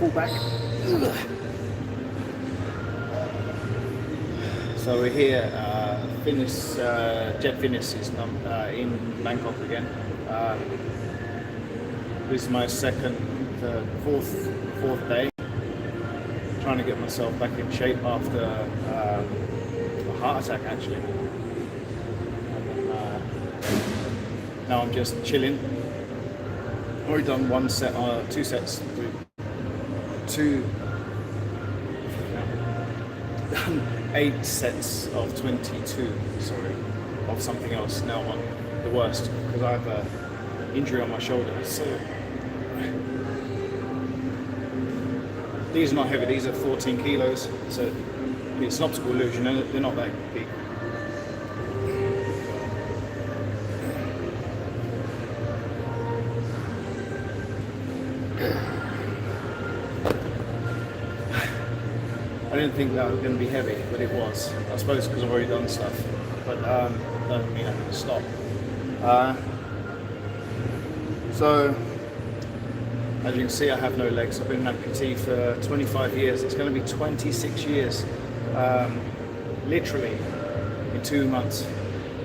fall back. So we're here, Jet Finis is in Bangkok again. This is my fourth day. Trying to get myself back in shape after a heart attack actually. Now I'm just chilling. Already done two sets, done 8 sets of 22, of something else. Now I'm on the worst because I have an injury on my shoulder. So these are not heavy, these are 14 kilos. So it's an optical illusion, they're not that big. I didn't think that was going to be heavy, but it was. I suppose because I've already done stuff, but doesn't mean I can stop. So, as you can see, I have no legs. I've been an amputee for 25 years. It's going to be 26 years, literally, in 2 months.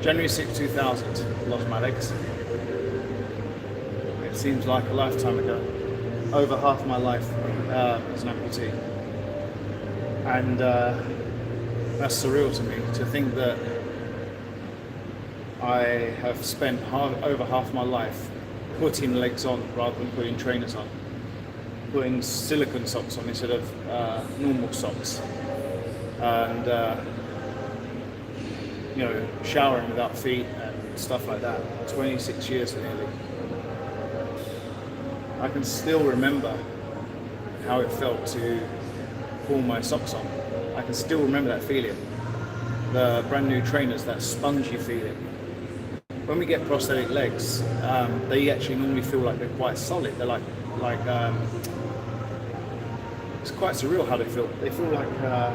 January 6, 2000, lost my legs. It seems like a lifetime ago. Over half my life as an amputee. And that's surreal to me, to think that I have spent over half my life putting legs on rather than putting trainers on, putting silicone socks on instead of normal socks, and showering without feet and stuff like that. 26 years nearly. I can still remember how it felt to pull my socks on. I can still remember that feeling. The brand new trainers, that spongy feeling. When we get prosthetic legs, they actually normally feel like they're quite solid. They're like it's quite surreal how they feel. They feel like I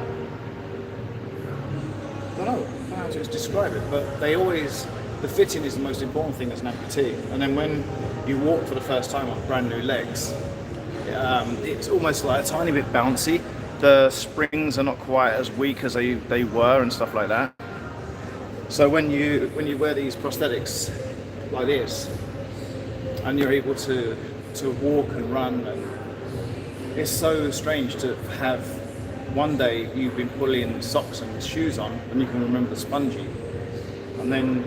don't know how to describe it, but the fitting is the most important thing as an amputee. And then when you walk for the first time on brand new legs, it's almost like a tiny bit bouncy. The springs are not quite as weak as they were and stuff like that. So when you wear these prosthetics like this, and you're able to walk and run, and it's so strange to have one day you've been pulling socks and shoes on and you can remember the spongy, and then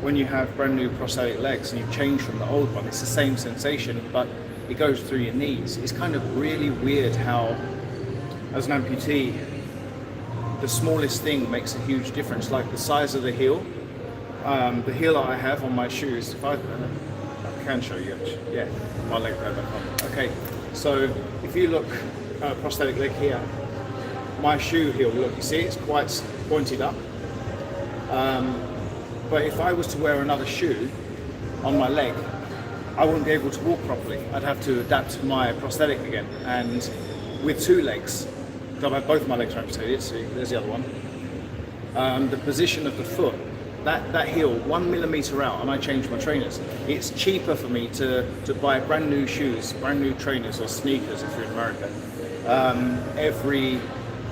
when you have brand new prosthetic legs and you change from the old one, it's the same sensation, but it goes through your knees. It's kind of really weird how, as an amputee, the smallest thing makes a huge difference, like the size of the heel. The heel that I have on my shoes, if I can show you actually, yeah, my leg go back on. Okay, so if you look at a prosthetic leg here, my shoe heel, look, you see it's quite pointed up. But if I was to wear another shoe on my leg, I wouldn't be able to walk properly. I'd have to adapt my prosthetic again. And with 2 legs, because I've had both my legs amputated, see, there's the other one. The position of the foot, that heel 1 millimeter out, and I change my trainers. It's cheaper for me to buy brand new shoes, brand new trainers or sneakers if you're in America.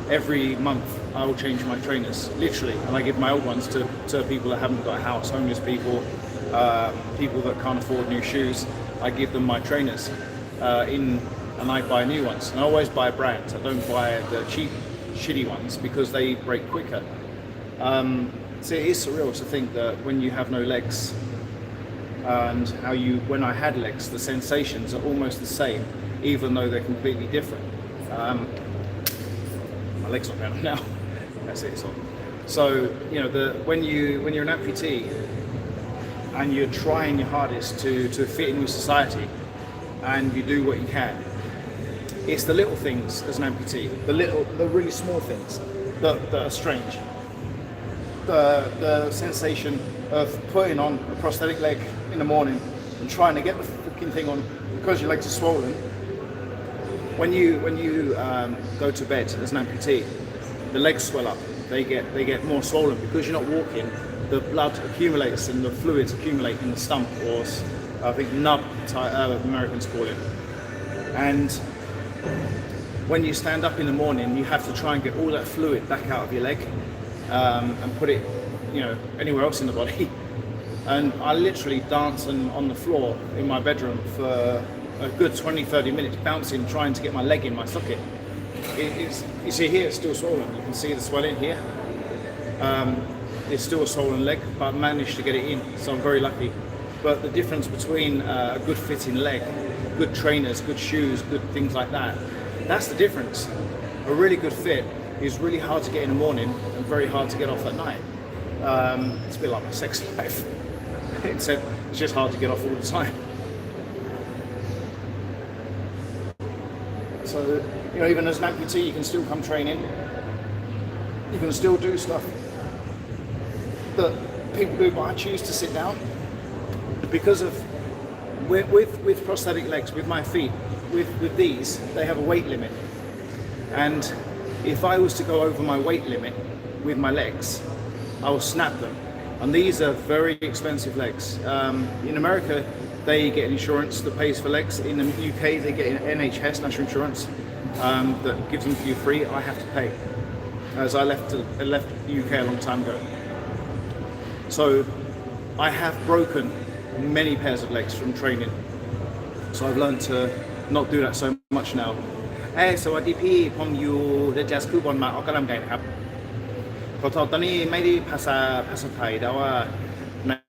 Every month I will change my trainers, literally, and I give my old ones to people that haven't got a house, homeless people, people that can't afford new shoes. I give them my trainers and I buy new ones. And I always buy brands. I don't buy the cheap, shitty ones because they break quicker. So it is surreal to think that when you have no legs, and how when I had legs, the sensations are almost the same, even though they're completely different. My leg's not down now. That's it. So when you're an amputee and you're trying your hardest to fit in with society, and you do what you can, it's the little things as an amputee, the really small things that are strange. The sensation of putting on a prosthetic leg in the morning and trying to get the fucking thing on because your legs are swollen. When you go to bed as an amputee, the legs swell up. They get more swollen because you're not walking. The blood accumulates and the fluids accumulate in the stump, or I think nub, Americans call it. And when you stand up in the morning, you have to try and get all that fluid back out of your leg and put it, you know, anywhere else in the body. And I literally dance on the floor in my bedroom for a good 20-30 minutes, bouncing, trying to get my leg in my socket. You see here, it's still swollen. You can see the swelling here. It's still a swollen leg, but I managed to get it in, so I'm very lucky. But the difference between a good fitting leg, good trainers, good shoes, good things like that, that's the difference. A really good fit is really hard to get in the morning and very hard to get off at night. It's a bit like my sex life. It's just hard to get off all the time. So, you know, even as an amputee, you can still come training. You can still do stuff that people do, but I choose to sit down because of with prosthetic legs, with my feet, with these, they have a weight limit. And if I was to go over my weight limit with my legs, I will snap them. And these are very expensive legs. In America, they get insurance that pays for legs. In the UK, they get NHS, national insurance, that gives them to you free. I have to pay, as I left the UK a long time ago. So I have broken many pairs of legs from training. So I've learned to not do that so much now. Hey, สวัสดีพี่ผมอยู่เดอะแจ๊สคูบอลมาออกกำลังกายนะครับขอโทษตอนนี้ไม่ได้ภาษาไทยแต่ว่า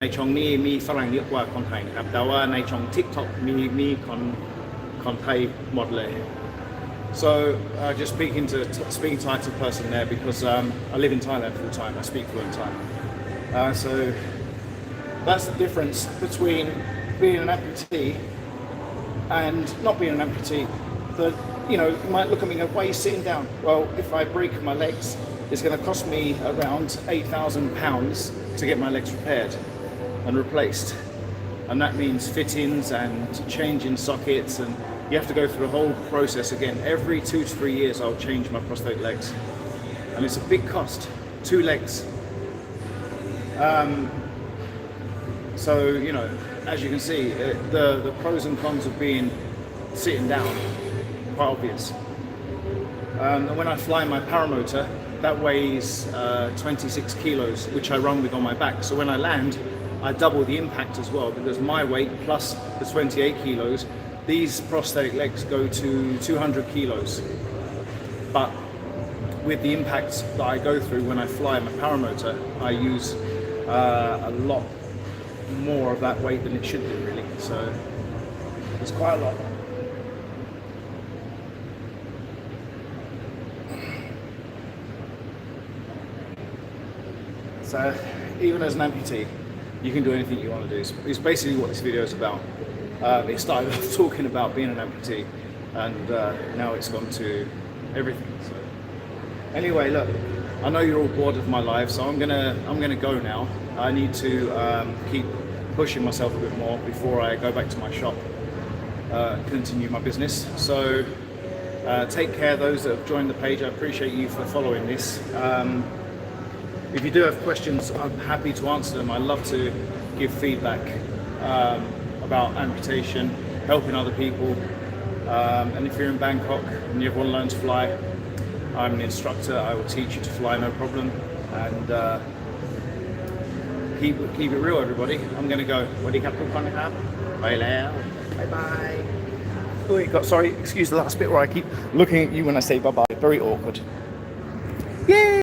ในช่องนี้มีฝรั่งเยอะกว่าคนไทยนะครับแต่ว่าในช่อง TikTok มีคนไทยหมดเลย So just speaking Thai to a person there because I live in Thailand full time. I speak fluent Thai. So that's the difference between being an amputee and not being an amputee. That, you know, you might look at me and go, why are you sitting down? Well, if I break my legs, it's going to cost me around £8,000 to get my legs repaired and replaced. And that means fittings and changing sockets, and you have to go through the whole process again. Every 2 to 3 years I'll change my prosthetic legs. And it's a big cost, 2 legs. So, you know, as you can see, the pros and cons of being sitting down, quite obvious. And when I fly my paramotor, that weighs 26 kilos, which I run with on my back. So when I land, I double the impact as well, because my weight plus the 28 kilos, these prosthetic legs go to 200 kilos. But with the impacts that I go through when I fly my paramotor, I use a lot more of that weight than it should do, really. So it's quite a lot. So even as an amputee, you can do anything you want to do. It's basically what this video is about. It started off talking about being an amputee, and now it's gone to everything. So anyway, look, I know you're all bored of my life, so I'm gonna go now. I need to keep pushing myself a bit more before I go back to my shop, continue my business. So take care, those that have joined the page. I appreciate you for following this. If you do have questions, I'm happy to answer them. I love to give feedback about amputation, helping other people. And if you're in Bangkok and you ever want to learn to fly, I'm an instructor. I will teach you to fly, no problem. And keep it real, everybody. I'm going to go. Bye bye. Sorry, excuse the last bit where I keep looking at you when I say bye bye. Very awkward. Yay!